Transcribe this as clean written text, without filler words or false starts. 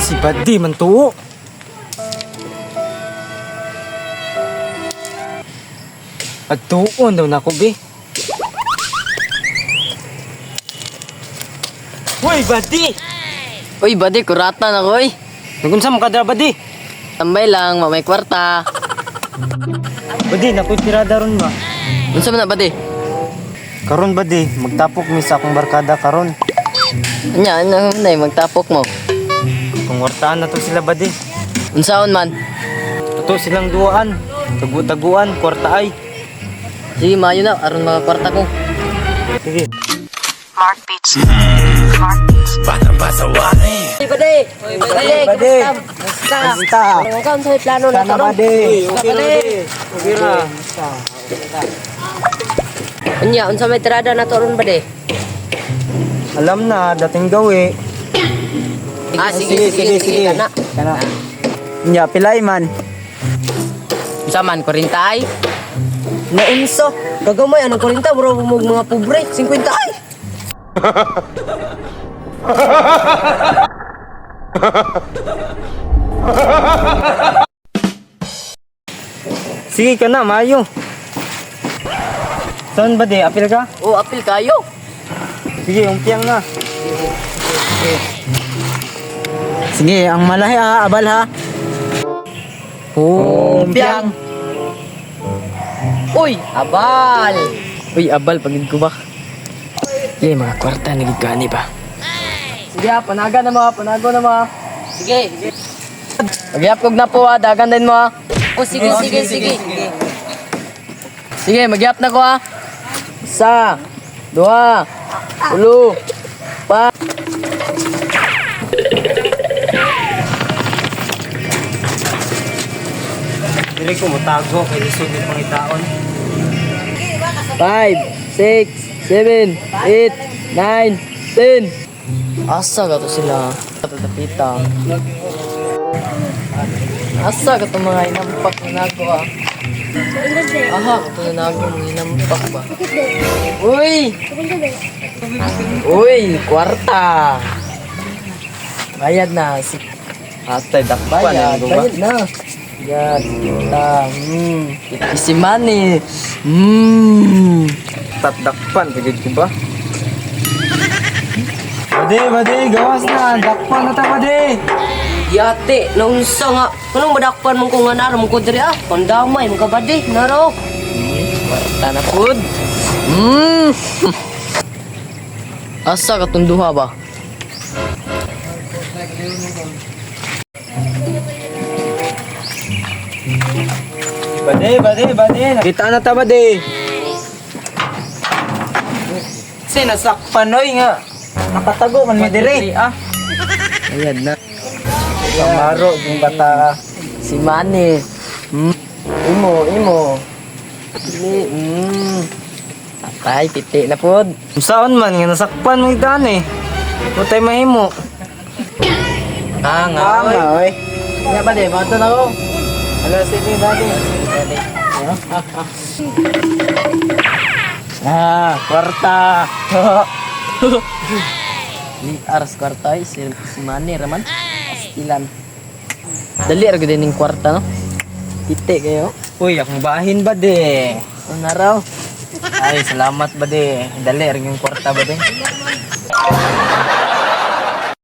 Si Badi man tuo. At tuon daw na ko, be. Uy, Badi! Uy, Badi, kurata na ko, eh. Nagunsa mo ka dra, Badi? Tambay lang, mamay kwarta. Badi, nakoy tirada ron ba? Unsa man na, Badi? Karon, Badi, magtapok mi sa akong barkada karon. Anya, magtapok mo. Pangwartaan na to sila, Badi. Unsaon man? Ito silang duaan. Tagu-taguan, kwarta ay. Sige, maayo na, aron mga kwarta ko. Sige. Mark Beats. Mark Beats. Hey, Badi! Uy, Badi! Basta! Ikaw, sa'yo plano na Sana, karon. Badi! Okay na, Badi! Okay na. Anya, unsa may tirada na to ron, Badi? Alam na, dating gawi. Sige. Kana. Kana. Nya, pilay man. Unsa man, 40 ay? Naunsa. Kagamay, anong 40? Bro, mga pobre. 50 ay. Sige ka na, mayo. Saan ba di? Apil ka? Oh, apil kayo. Sige, umpiang na. Sige, ang malahi ha, abal ha. Umpiang. Uy, abal. Uy, abal, pagid ko ba? Sige, mga kwarta, nagigani ba? Sige, panago na mo. Sige. Magyap kog na po, dagan din mo. Oh, sige. Sige, magyap na ko ha. 1, 2, 3, 4. Dili ko mutago, kay lisod ni pangitaon. 5, 6, 7, 8, 9, 10. Asa ka to sila? Tatapita. Asa ka to mga inampak na nago ah? Aha, ka to na nago mga inampak ba? Uy, kwarta. Bayad na. Atay, dakpan. Bayad na. Yan, kita. Isi money. Tatdakpan, pagid ko ba? Bade, gawas na. Dakpan na ta, bade. Yate, naunsa nga. Anong madakpan mong kung nga naram ko diri ah? Pandamay, mga kabadi, naro. Kwarta na food. Asa ka tunduha ba? Bade. Kita na ta, bade. Sinasakpan, oy nga. Nakatago man mi dire. Ayan na. Kamaro, yung bata. Si Manny. Imo. Atay, piti na pod. Saan man, nga nasakpan mo itan eh. Putay mahimo. Oy. Nga ba di, mato na ko. Ala, sige, bade. Kwarta. Di aras kwarta ay si Manny raman. Astilan. Dali ra gud ning kwarta no. Piti kayo. Uy, akong bahin, bade. Ano na raw? Ay, salamat, bade. Dali, rin yung kwarta, bade.